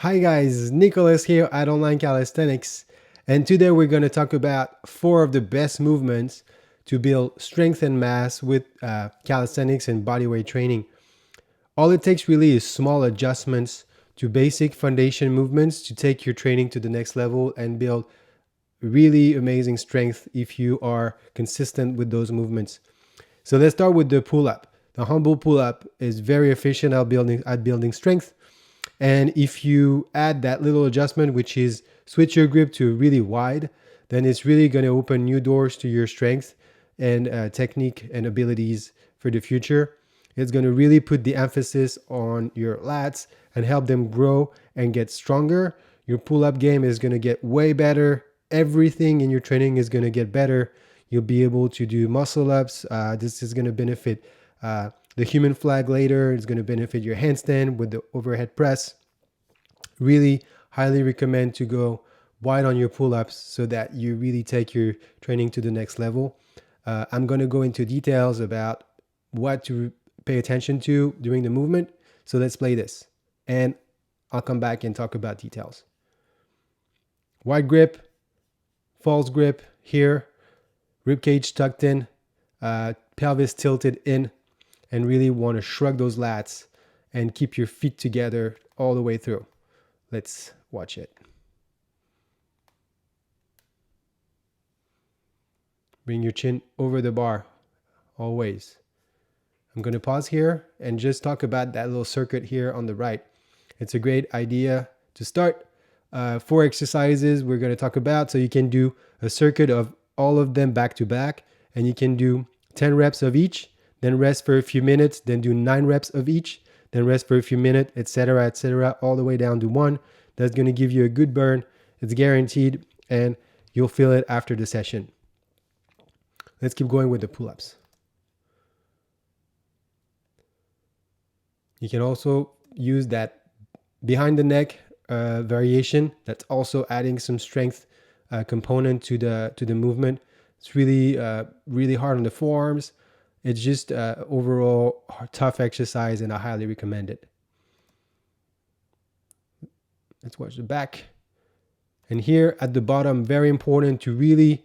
Hi guys, Nicholas here at Online Calisthenics, and today we're going to talk about 4 of the best movements to build strength and mass with calisthenics and bodyweight training. All it takes really is small adjustments to basic foundation movements to take your training to the next level and build really amazing strength if you are consistent with those movements. So let's start with the pull-up. The humble pull-up is very efficient at building strength. And if you add that little adjustment, which is switch your grip to really wide, then it's really going to open new doors to your strength and technique and abilities for the future. It's going to really put the emphasis on your lats and help them grow and get stronger. Your pull-up game is going to get way better. Everything in your training is going to get better. You'll be able to do muscle ups. This is going to benefit the human flag later. It's going to benefit your handstand with the overhead press. Really highly recommend to go wide on your pull-ups so that you really take your training to the next level. I'm going to go into details about what to pay attention to during the movement. So let's play this and I'll come back and talk about details. Wide grip, false grip here, rib cage tucked in, pelvis tilted in, and really want to shrug those lats and keep your feet together all the way through. Let's watch it. Bring your chin over the bar, always. I'm going to pause here and just talk about that little circuit here on the right. It's a great idea to start. 4 exercises we're going to talk about. So you can do a circuit of all of them back to back, and you can do 10 reps of each, then rest for a few minutes, then do 9 reps of each, then rest for a few minutes, etc., all the way down to 1. That's going to give you a good burn. It's guaranteed, and you'll feel it after the session. Let's keep going with the pull-ups. You can also use that behind the neck variation. That's also adding some strength component to the movement. It's really hard on the forearms. It's just overall tough exercise, and I highly recommend it. Let's watch the back. And here at the bottom, very important to really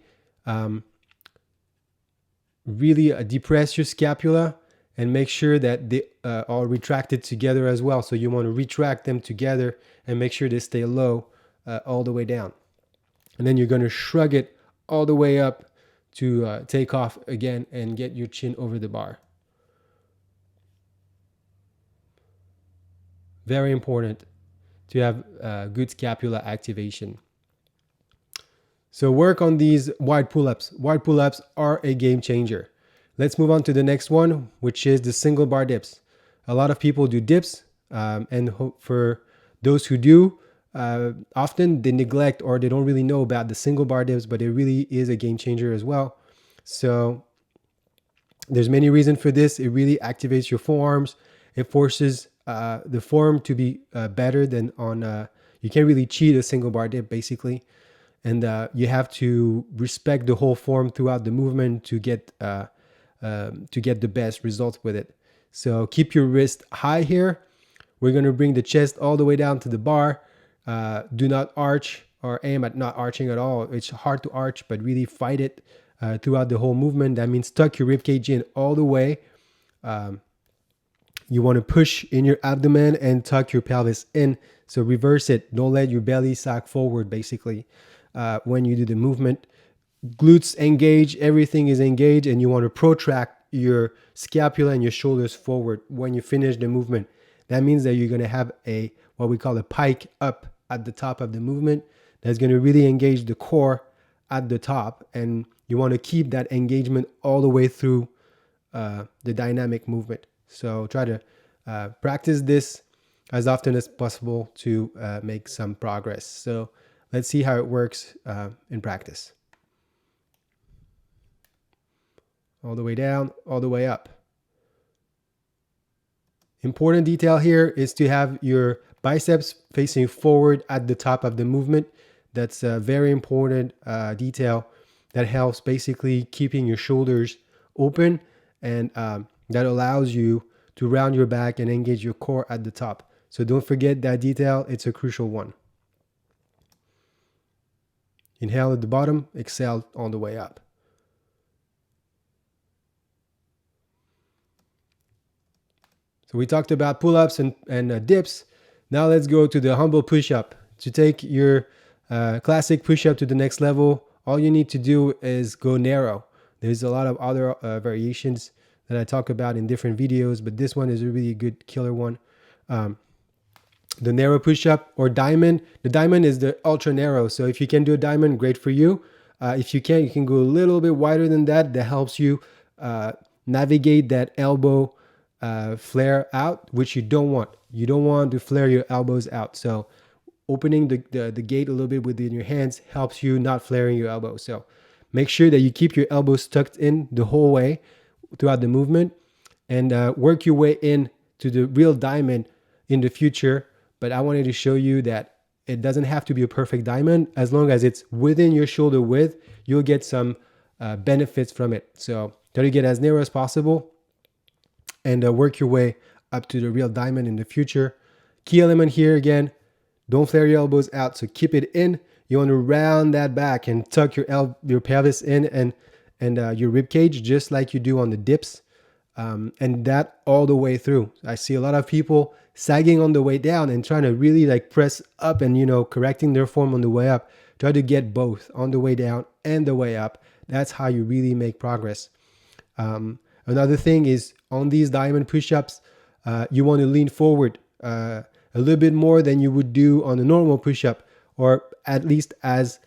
depress your scapula and make sure that they are retracted together as well. So you want to retract them together and make sure they stay low all the way down. And then you're going to shrug it all the way up to take off again and get your chin over the bar. Very important to have good scapula activation. So work on these wide pull-ups. Wide pull-ups are a game changer. Let's move on to the next one, which is the single bar dips. A lot of people do dips, and for those who do, often they neglect or they don't really know about the single bar dips, but it really is a game changer as well. So there's many reasons for this. It really activates your forearms. It forces the form to be better than on, you can't really cheat a single bar dip basically. And you have to respect the whole form throughout the movement to get the best results with it. So keep your wrist high here. We're going to bring the chest all the way down to the bar. Do not arch or aim at not arching at all. It's hard to arch, but really fight it throughout the whole movement. That means tuck your ribcage in all the way. You want to push in your abdomen and tuck your pelvis in. So reverse it. Don't let your belly sag forward basically when you do the movement. Glutes engage, everything is engaged, and you want to protract your scapula and your shoulders forward when you finish the movement. That means that you're going to have what we call a pike up at the top of the movement. That's going to really engage the core at the top, and you want to keep that engagement all the way through the dynamic movement. So try to practice this as often as possible to make some progress. So let's see how it works in practice. All the way down, all the way up. Important detail here is to have your biceps facing forward at the top of the movement. That's a very important detail that helps basically keeping your shoulders open, and that allows you to round your back and engage your core at the top. So don't forget that detail. It's a crucial one. Inhale at the bottom, exhale on the way up. So we talked about pull-ups and dips. Now let's go to the humble push-up. To take your classic push-up to the next level, all you need to do is go narrow. There's a lot of other variations that I talk about in different videos, but this one is a really good killer one. The narrow push-up or diamond. The diamond is the ultra narrow. So if you can do a diamond, great for you. If you can't, you can go a little bit wider than that. That helps you navigate that elbow flare out, which you don't want. You don't want to flare your elbows out. So opening the gate a little bit within your hands helps you not flaring your elbows. So make sure that you keep your elbows tucked in the whole way throughout the movement, and work your way in to the real diamond in the future. But I wanted to show you that it doesn't have to be a perfect diamond. As long as it's within your shoulder width, you'll get some benefits from it. So try to get as narrow as possible and work your way up to the real diamond in the future. Key element here again, don't flare your elbows out, so keep it in. You want to round that back and tuck your pelvis in and your rib cage, just like you do on the dips, and that all the way through. I see a lot of people sagging on the way down and trying to really like press up and correcting their form on the way up. Try to get both on the way down and the way up. That's how you really make progress. Another thing is on these diamond push-ups, you want to lean forward a little bit more than you would do on a normal push-up, or at least as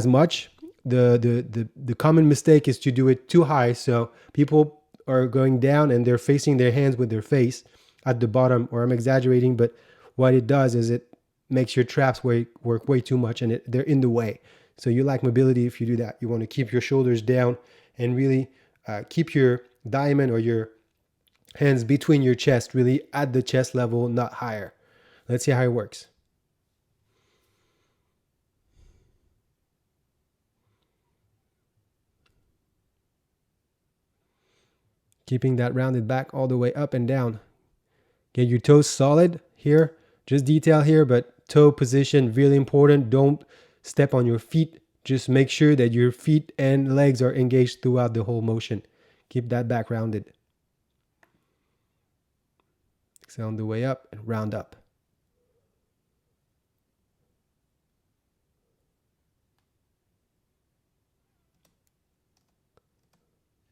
much. The common mistake is to do it too high. So people are going down and they're facing their hands with their face at the bottom, or I'm exaggerating, but what it does is it makes your traps work way too much, and they're in the way. So you lack mobility if you do that. You want to keep your shoulders down and really keep your diamond or your hands between your chest, really at the chest level, not higher. Let's see how it works. Keeping that rounded back all the way up and down. Get your toes solid here. Just detail here, but toe position, really important. Don't step on your feet. Just make sure that your feet and legs are engaged throughout the whole motion. Keep that back rounded. Exhale on the way up and round up.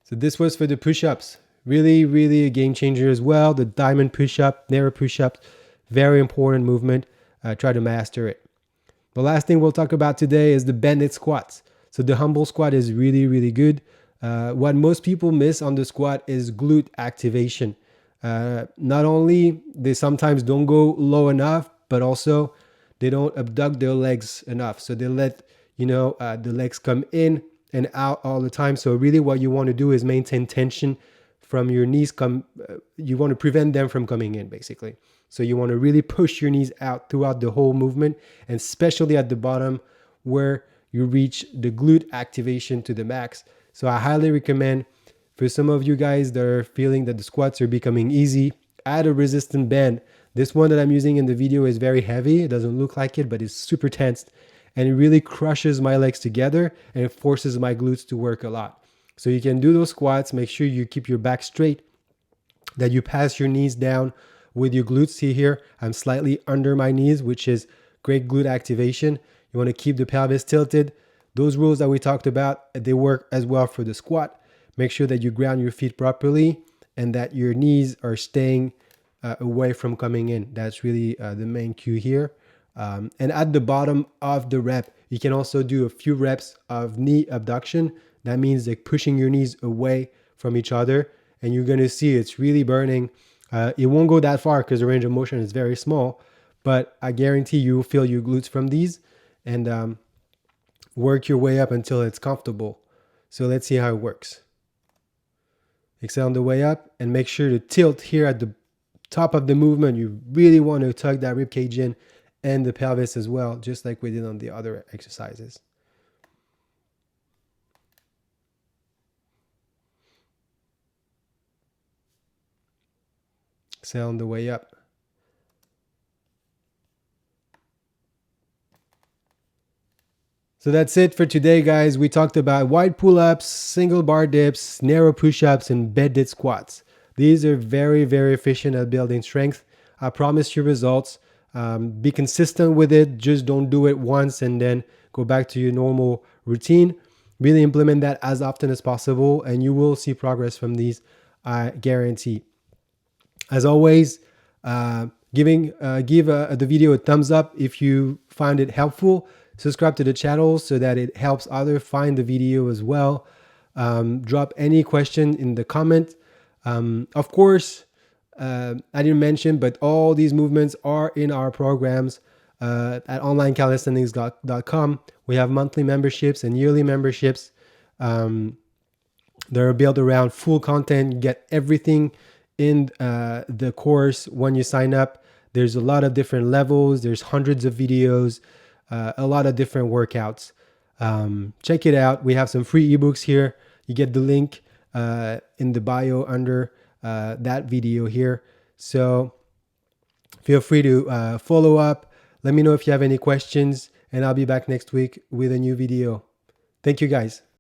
So this was for the push-ups. Really, really a game changer as well. The diamond push-up, narrow push-ups, very important movement. Try to master it. The last thing we'll talk about today is the bended squats. So the humble squat is really, really good. What most people miss on the squat is glute activation. Not only they sometimes don't go low enough, but also they don't abduct their legs enough. So they let the legs come in and out all the time. So really what you want to do is maintain tension from your knees. You want to prevent them from coming in, basically. So you want to really push your knees out throughout the whole movement, and especially at the bottom where you reach the glute activation to the max. So I highly recommend, for some of you guys that are feeling that the squats are becoming easy, add a resistant band. This one that I'm using in the video is very heavy. It doesn't look like it, but it's super tensed, and it really crushes my legs together and it forces my glutes to work a lot. So you can do those squats. Make sure you keep your back straight, that you pass your knees down with your glutes. See here, I'm slightly under my knees, which is great glute activation. You want to keep the pelvis tilted. Those rules that we talked about, they work as well for the squat. Make sure that you ground your feet properly and that your knees are staying away from coming in. That's really the main cue here. And at the bottom of the rep, you can also do a few reps of knee abduction. That means like pushing your knees away from each other, and you're going to see it's really burning. It won't go that far because the range of motion is very small, but I guarantee you will feel your glutes from these, and work your way up until it's comfortable. So let's see how it works. Exhale on the way up, and make sure to tilt here at the top of the movement. You really want to tuck that rib cage in and the pelvis as well, just like we did on the other exercises. Exhale on the way up. So that's it for today, guys. We talked about wide pull-ups, single bar dips, narrow push-ups, and bedded squats. These are very, very efficient at building strength. I promise you results. Be consistent with it. Just don't do it once and then go back to your normal routine. Really implement that as often as possible, and you will see progress from these, I guarantee. As always, give the video a thumbs up if you find it helpful. Subscribe to the channel so that it helps others find the video as well. Drop any question in the comment. Of course, I didn't mention, but all these movements are in our programs at onlinecalisthenics.com. We have monthly memberships and yearly memberships. They're built around full content. You get everything in the course when you sign up. There's a lot of different levels. There's hundreds of videos, a lot of different workouts. Check it out. We have some free ebooks here. You get the link in the bio under that video here. So feel free to follow up. Let me know if you have any questions, and I'll be back next week with a new video. Thank you, guys.